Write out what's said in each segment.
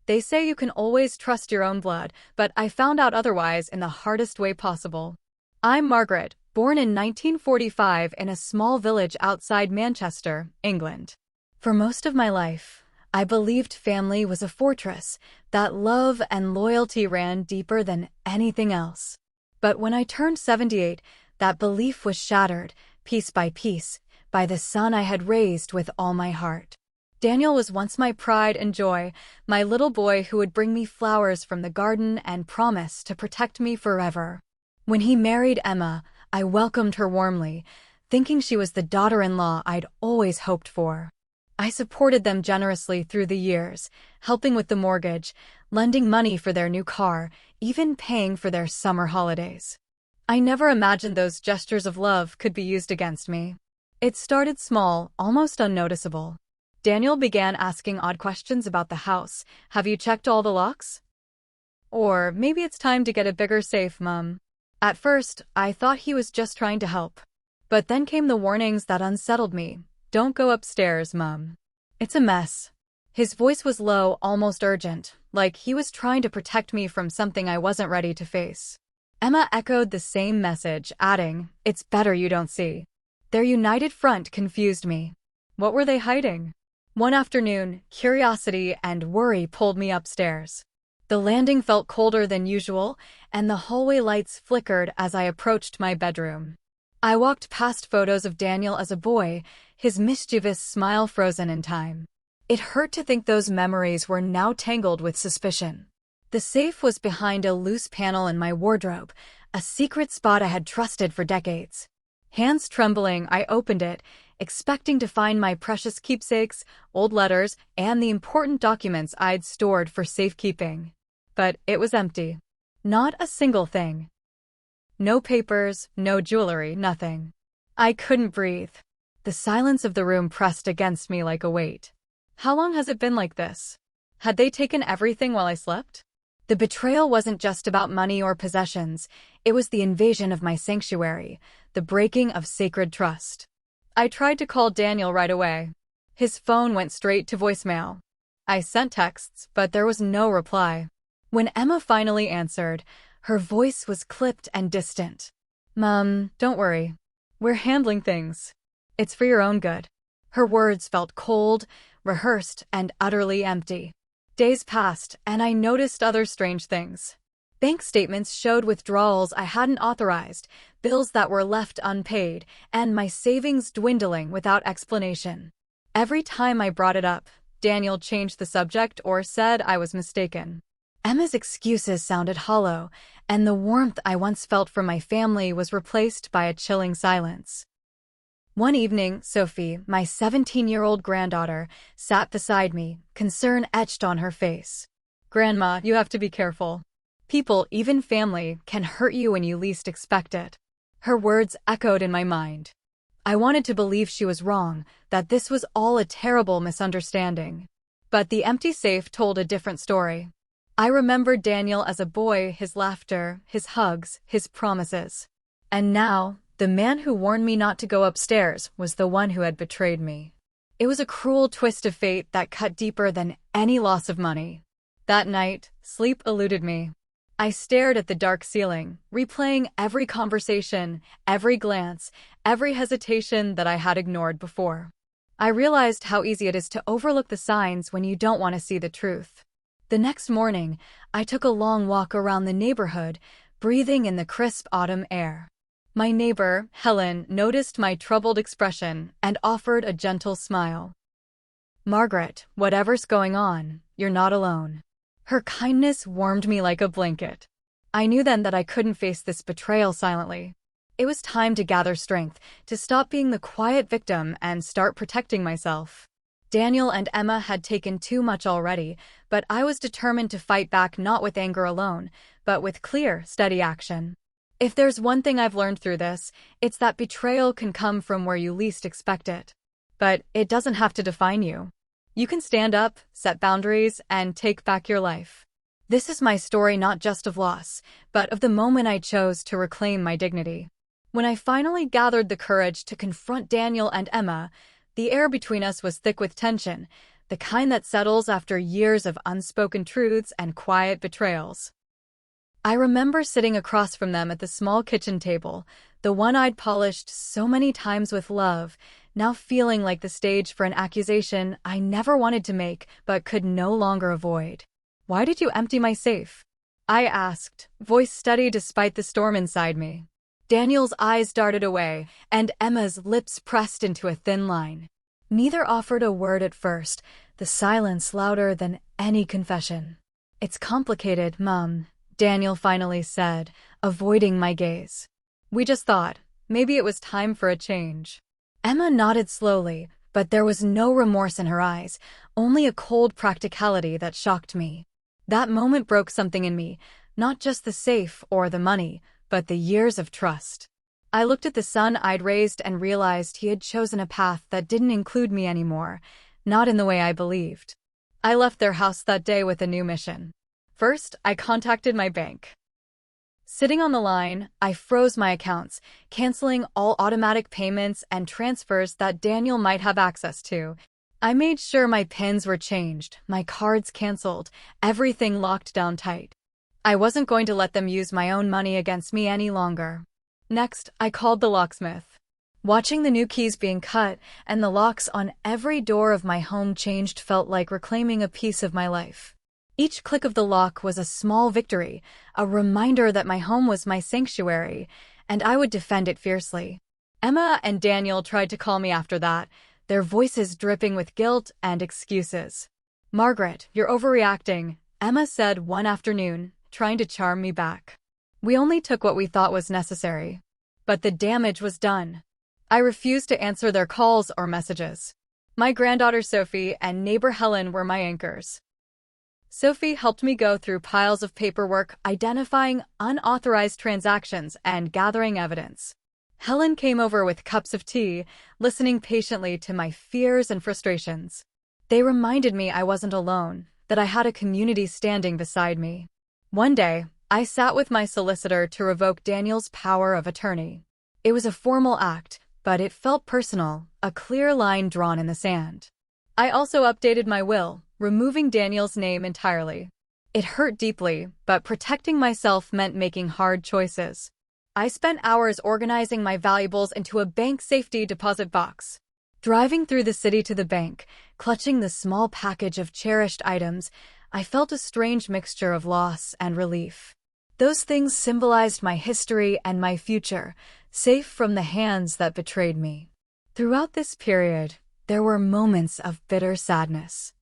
They say you can always trust your own blood, but I found out otherwise in the hardest way possible. I'm Margaret, born in 1945 in a small village outside Manchester, England. For most of my life, I believed family was a fortress, that love and loyalty ran deeper than anything else. But when I turned 78, that belief was shattered, piece by piece, by the son I had raised with all my heart. Daniel was once my pride and joy, my little boy who would bring me flowers from the garden and promise to protect me forever. When he married Emma, I welcomed her warmly, thinking she was the daughter-in-law I'd always hoped for. I supported them generously through the years, helping with the mortgage, lending money for their new car, even paying for their summer holidays. I never imagined those gestures of love could be used against me. It started small, almost unnoticeable. Daniel began asking odd questions about the house. Have you checked all the locks? Or maybe it's time to get a bigger safe, Mum. At first, I thought he was just trying to help. But then came the warnings that unsettled me. Don't go upstairs, Mum. It's a mess. His voice was low, almost urgent, like he was trying to protect me from something I wasn't ready to face. Emma echoed the same message, adding, "It's better you don't see." Their united front confused me. What were they hiding? One afternoon, curiosity and worry pulled me upstairs. The landing felt colder than usual, and the hallway lights flickered as I approached my bedroom. I walked past photos of Daniel as a boy, his mischievous smile frozen in time. It hurt to think those memories were now tangled with suspicion. The safe was behind a loose panel in my wardrobe, a secret spot I had trusted for decades. Hands trembling, I opened it, expecting to find my precious keepsakes, old letters, and the important documents I'd stored for safekeeping. But it was empty. Not a single thing. No papers, no jewelry, nothing. I couldn't breathe. The silence of the room pressed against me like a weight. How long has it been like this? Had they taken everything while I slept? The betrayal wasn't just about money or possessions. It was the invasion of my sanctuary, the breaking of sacred trust. I tried to call Daniel right away. His phone went straight to voicemail. I sent texts, but there was no reply. When Emma finally answered, her voice was clipped and distant. "Mum, don't worry. We're handling things. It's for your own good." Her words felt cold, rehearsed, and utterly empty. Days passed, and I noticed other strange things. Bank statements showed withdrawals I hadn't authorized, bills that were left unpaid, and my savings dwindling without explanation. Every time I brought it up, Daniel changed the subject or said I was mistaken. Emma's excuses sounded hollow, and the warmth I once felt from my family was replaced by a chilling silence. One evening, Sophie, my 17-year-old granddaughter, sat beside me, concern etched on her face. "Grandma, you have to be careful. People, even family, can hurt you when you least expect it." Her words echoed in my mind. I wanted to believe she was wrong, that this was all a terrible misunderstanding. But the empty safe told a different story. I remembered Daniel as a boy, his laughter, his hugs, his promises. And now, the man who warned me not to go upstairs was the one who had betrayed me. It was a cruel twist of fate that cut deeper than any loss of money. That night, sleep eluded me. I stared at the dark ceiling, replaying every conversation, every glance, every hesitation that I had ignored before. I realized how easy it is to overlook the signs when you don't want to see the truth. The next morning, I took a long walk around the neighborhood, breathing in the crisp autumn air. My neighbor, Helen, noticed my troubled expression and offered a gentle smile. "Margaret, whatever's going on, you're not alone." Her kindness warmed me like a blanket. I knew then that I couldn't face this betrayal silently. It was time to gather strength, to stop being the quiet victim and start protecting myself. Daniel and Emma had taken too much already, but I was determined to fight back not with anger alone, but with clear, steady action. If there's one thing I've learned through this, it's that betrayal can come from where you least expect it. But it doesn't have to define you. You can stand up, set boundaries, and take back your life. This is my story not just of loss, but of the moment I chose to reclaim my dignity. When I finally gathered the courage to confront Daniel and Emma, the air between us was thick with tension, the kind that settles after years of unspoken truths and quiet betrayals. I remember sitting across from them at the small kitchen table, the one I'd polished so many times with love, now feeling like the stage for an accusation I never wanted to make but could no longer avoid. "Why did you empty my safe?" I asked, voice steady despite the storm inside me. Daniel's eyes darted away, and Emma's lips pressed into a thin line. Neither offered a word at first, the silence louder than any confession. "It's complicated, Mum," Daniel finally said, avoiding my gaze. "We just thought, maybe it was time for a change." Emma nodded slowly, but there was no remorse in her eyes, only a cold practicality that shocked me. That moment broke something in me, not just the safe or the money, but the years of trust. I looked at the son I'd raised and realized he had chosen a path that didn't include me anymore, not in the way I believed. I left their house that day with a new mission. First, I contacted my bank. Sitting on the line, I froze my accounts, canceling all automatic payments and transfers that Daniel might have access to. I made sure my PINs were changed, my cards canceled, everything locked down tight. I wasn't going to let them use my own money against me any longer. Next, I called the locksmith. Watching the new keys being cut and the locks on every door of my home changed felt like reclaiming a piece of my life. Each click of the lock was a small victory, a reminder that my home was my sanctuary, and I would defend it fiercely. Emma and Daniel tried to call me after that, their voices dripping with guilt and excuses. "Margaret, you're overreacting," Emma said one afternoon, trying to charm me back. "We only took what we thought was necessary." But the damage was done. I refused to answer their calls or messages. My granddaughter Sophie and neighbor Helen were my anchors. Sophie helped me go through piles of paperwork, identifying unauthorized transactions and gathering evidence. Helen came over with cups of tea, listening patiently to my fears and frustrations. They reminded me I wasn't alone, that I had a community standing beside me. One day, I sat with my solicitor to revoke Daniel's power of attorney. It was a formal act, but it felt personal, a clear line drawn in the sand. I also updated my will, removing Daniel's name entirely. It hurt deeply, but protecting myself meant making hard choices. I spent hours organizing my valuables into a bank safety deposit box. Driving through the city to the bank, clutching the small package of cherished items, I felt a strange mixture of loss and relief. Those things symbolized my history and my future, safe from the hands that betrayed me. Throughout this period, there were moments of bitter sadness.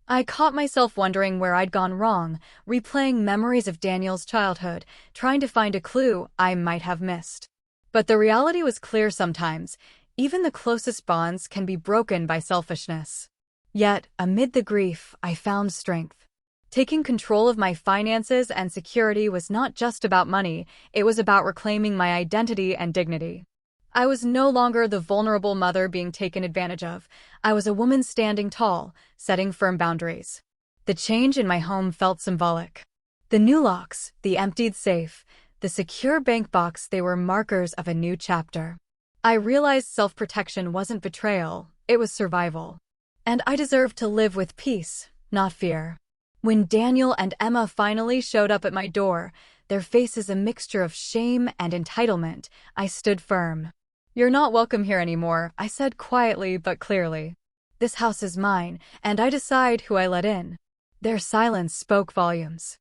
I caught myself wondering where I'd gone wrong, replaying memories of Daniel's childhood, trying to find a clue I might have missed. But the reality was clear sometimes. Even the closest bonds can be broken by selfishness. Yet, amid the grief, I found strength. Taking control of my finances and security was not just about money, it was about reclaiming my identity and dignity. I was no longer the vulnerable mother being taken advantage of. I was a woman standing tall, setting firm boundaries. The change in my home felt symbolic. The new locks, the emptied safe, the secure bank box, they were markers of a new chapter. I realized self-protection wasn't betrayal, it was survival. And I deserved to live with peace, not fear. When Daniel and Emma finally showed up at my door, their faces a mixture of shame and entitlement, I stood firm. "You're not welcome here anymore," I said quietly but clearly. "This house is mine, and I decide who I let in." Their silence spoke volumes.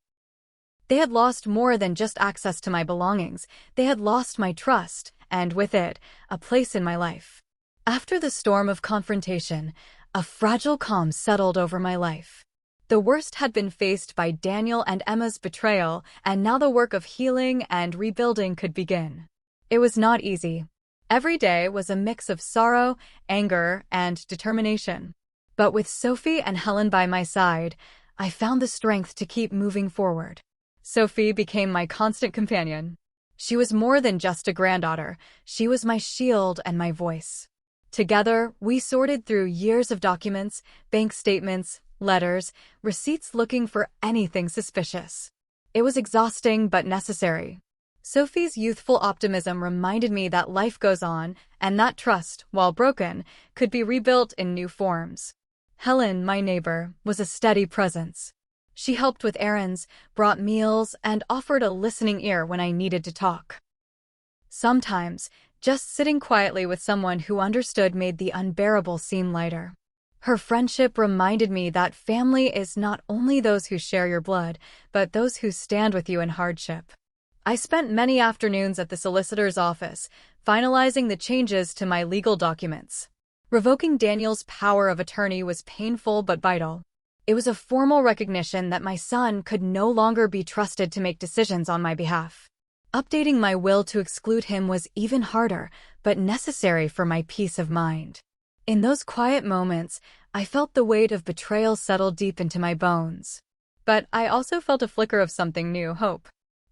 They had lost more than just access to my belongings. They had lost my trust, and with it, a place in my life. After the storm of confrontation, a fragile calm settled over my life. The worst had been faced by Daniel and Emma's betrayal, and now the work of healing and rebuilding could begin. It was not easy. Every day was a mix of sorrow, anger, and determination. But with Sophie and Helen by my side, I found the strength to keep moving forward. Sophie became my constant companion. She was more than just a granddaughter. She was my shield and my voice. Together, we sorted through years of documents, bank statements, letters, receipts, looking for anything suspicious. It was exhausting but necessary. Sophie's youthful optimism reminded me that life goes on, and that trust, while broken, could be rebuilt in new forms. Helen, my neighbor, was a steady presence. She helped with errands, brought meals, and offered a listening ear when I needed to talk. Sometimes, just sitting quietly with someone who understood made the unbearable seem lighter. Her friendship reminded me that family is not only those who share your blood, but those who stand with you in hardship. I spent many afternoons at the solicitor's office, finalizing the changes to my legal documents. Revoking Daniel's power of attorney was painful but vital. It was a formal recognition that my son could no longer be trusted to make decisions on my behalf. Updating my will to exclude him was even harder, but necessary for my peace of mind. In those quiet moments, I felt the weight of betrayal settle deep into my bones. But I also felt a flicker of something new, hope.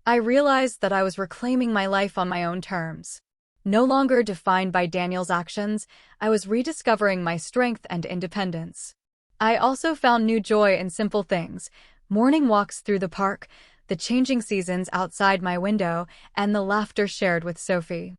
I realized that I was reclaiming my life on my own terms. No longer defined by Daniel's actions, I was rediscovering my strength and independence. I also found new joy in simple things: morning walks through the park, the changing seasons outside my window, and the laughter shared with Sophie.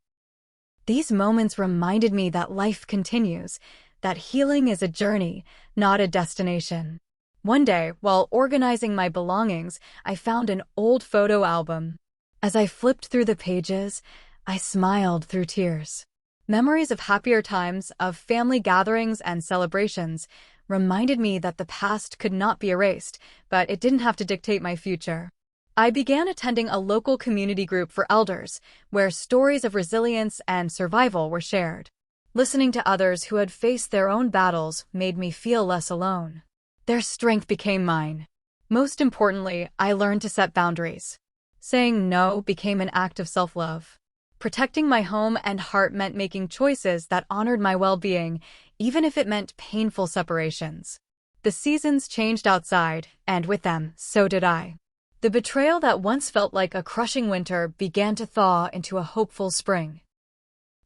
These moments reminded me that life continues, that healing is a journey, not a destination. One day, while organizing my belongings, I found an old photo album. As I flipped through the pages, I smiled through tears. Memories of happier times, of family gatherings and celebrations, reminded me that the past could not be erased, but it didn't have to dictate my future. I began attending a local community group for elders, where stories of resilience and survival were shared. Listening to others who had faced their own battles made me feel less alone. Their strength became mine. Most importantly, I learned to set boundaries. Saying no became an act of self-love. Protecting my home and heart meant making choices that honored my well-being, even if it meant painful separations. The seasons changed outside, and with them, so did I. The betrayal that once felt like a crushing winter began to thaw into a hopeful spring.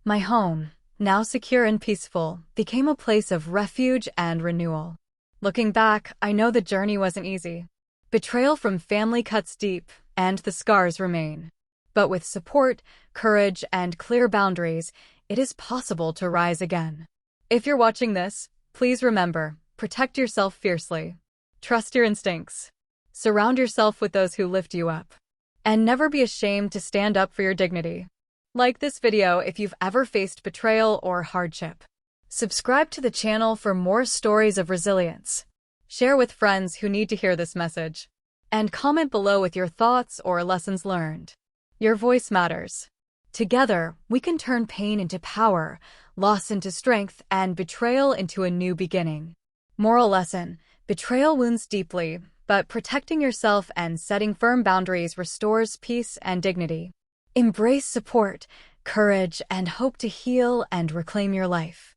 My home, now secure and peaceful, became a place of refuge and renewal. Looking back, I know the journey wasn't easy. Betrayal from family cuts deep, and the scars remain. But with support, courage, and clear boundaries, it is possible to rise again. If you're watching this, please remember, protect yourself fiercely. Trust your instincts. Surround yourself with those who lift you up. And never be ashamed to stand up for your dignity. Like this video if you've ever faced betrayal or hardship. Subscribe to the channel for more stories of resilience. Share with friends who need to hear this message. And comment below with your thoughts or lessons learned. Your voice matters. Together, we can turn pain into power, loss into strength, and betrayal into a new beginning. Moral lesson: betrayal wounds deeply, but protecting yourself and setting firm boundaries restores peace and dignity. Embrace support, courage, and hope to heal and reclaim your life.